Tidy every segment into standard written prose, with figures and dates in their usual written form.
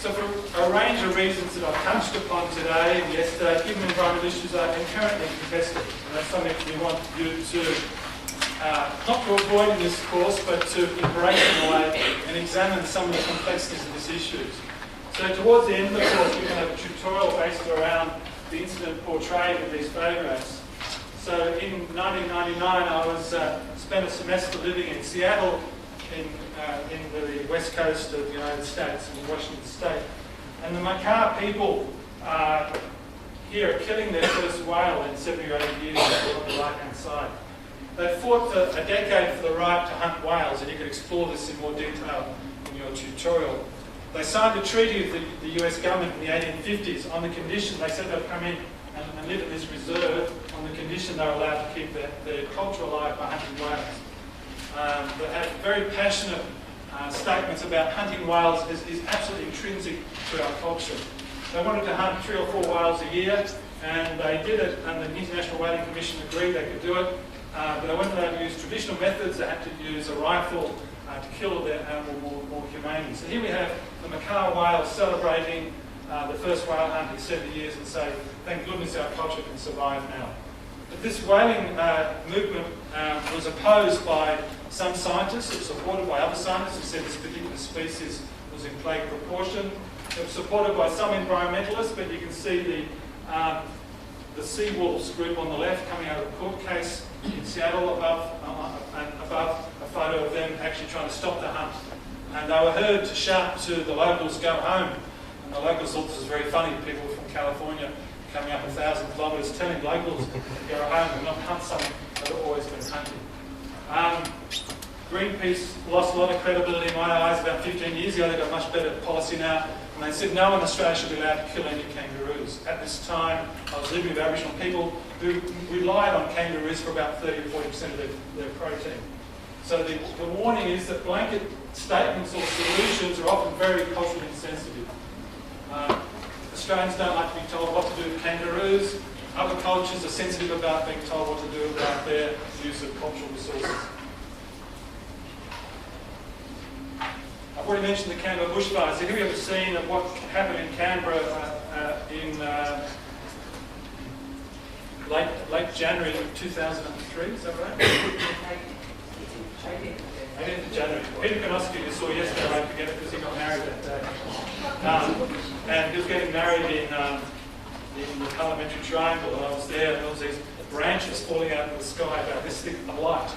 So for a range of reasons that I've touched upon today and yesterday, human environmental issues are inherently contested. And that's something we want you to, not to avoid in this course, but to embrace in a way and examine some of the complexities of these issues. So towards the end of the course, we're going to have a tutorial based around the incident portrayed in these photographs. So in 1999, I spent a semester living in Seattle, in the west coast of the United States, in Washington State. And the Makah people here are killing their first whale in 70 or 80 years on the right-hand side. They fought for a decade for the right to hunt whales, and you can explore this in more detail in your tutorial. They signed a treaty with the US government in the 1850s on the condition, they said they'd come in and live in this reserve on the condition they were allowed to keep their culture alive by hunting whales. They had very passionate statements about hunting whales is absolutely intrinsic to our culture. They wanted to hunt 3 or 4 whales a year, and they did it, and the International Whaling Commission agreed they could do it, but they weren't allowed to use traditional methods. They had to use a rifle to kill their animal more humanely. So here we have the Makah whale celebrating the first whale hunt in 70 years and say, thank goodness our culture can survive now. But this whaling movement was opposed by some scientists, it was supported by other scientists who said this particular species was in plague proportion. It was supported by some environmentalists, but you can see the Seawolves group on the left coming out of the court case in Seattle above a photo of them actually trying to stop the hunt. And they were heard to shout to the locals, go home. And the locals thought this was very funny, people from California coming up 1,000 kilometres telling locals to go home and not hunt something that had always been hunted. Greenpeace lost a lot of credibility in my eyes about 15 years ago. They've got much better policy now. And they said no one in Australia should be allowed to kill any kangaroos. At this time, I was living with Aboriginal people who relied on kangaroos for about 30 to 40% of their protein. So the warning is that blanket statements or solutions are often very culturally insensitive. Australians don't like to be told what to do with kangaroos. Other cultures are sensitive about being told what to do about their use of cultural resources. I've already mentioned the Canberra bushfires. So here we have a scene of what happened in Canberra in late January 2003, is that right? 18th of January. Peter Konoski, you saw yesterday, I won't forget it because he got married that day. And he was getting married in the Parliamentary Triangle, and I was there, and there was these branches falling out of the sky about this thick of light.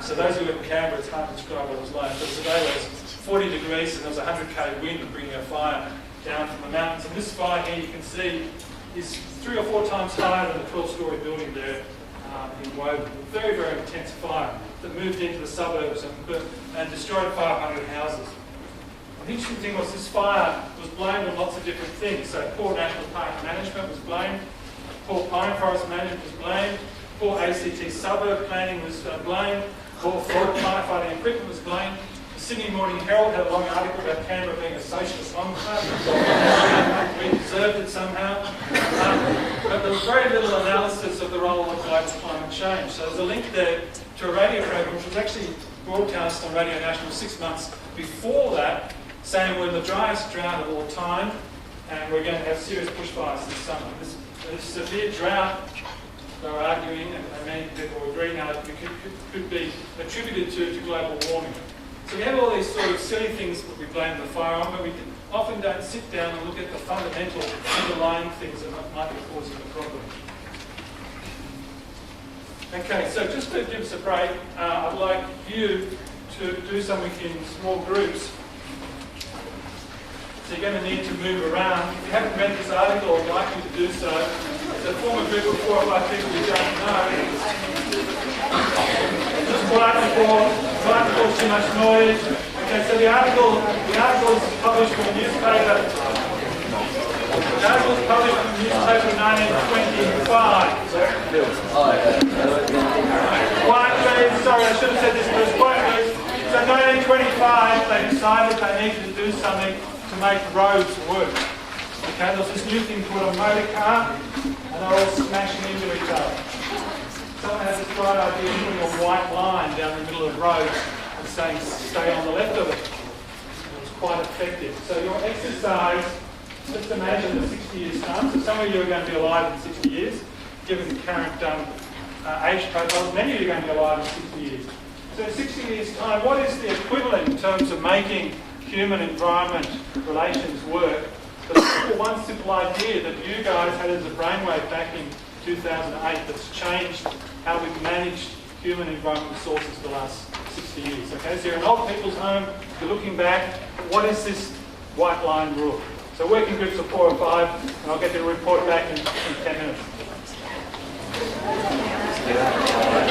So those who live in Canberra, it's hard to describe what it was like. But today it was 40 degrees and there was a 100k wind bringing a fire down from the mountains. And this fire here, you can see, is 3 or 4 times higher than the 12-storey building there in Woburn. Very, very intense fire that moved into the suburbs and destroyed 500 houses. And the interesting thing was this fire was blamed on lots of different things. So poor National Park management was blamed, poor pine forest management was blamed, poor ACT suburb planning was blamed, poor firefighting equipment was blamed. The Sydney Morning Herald had a long article about Canberra being a socialist enclave. We deserved it somehow. But there was very little analysis of the role of global climate change. So there's a link there to a radio program which was actually broadcast on Radio National 6 months before that, saying we're in the driest drought of all time and we're going to have serious bushfires this summer. This severe drought, they were arguing, and many people agree now, it could be attributed to global warming. So we have all these sort of silly things that we blame the fire on, but we often don't sit down and look at the fundamental underlying things that might be causing the problem. Okay, so just to give us a break, I'd like you to do something in small groups. So you're going to need to move around. If you haven't read this article, I'd like you to do so. It's a form of group of 4 or 5 people you don't know. Just quietly cause too much noise. Okay, so the article is published from a newspaper. The article is published from a newspaper in 1925. Quiet please, sorry, I should have said this first. Quiet please. So in 1925 they decided they needed to do something to make roads work. Okay, there was this new thing called a motor car, and they're all smashing into each other. Someone has this bright idea of putting a white line down the middle of the road and saying, stay on the left of it. It was quite a perspective. So your exercise, just imagine the 60 years time. So some of you are going to be alive in 60 years, given the current age profiles. Many of you are going to be alive in 60 years. So in 60 years time, what is the equivalent in terms of making human-environment relations work? One simple idea that you guys had as a brainwave back in 2008 that's changed how we've managed human environment resources for the last 60 years. Okay, so you're an old people's home, you're looking back, what is this white line rule? So working groups of 4 or 5, and I'll get the report back in 10 minutes.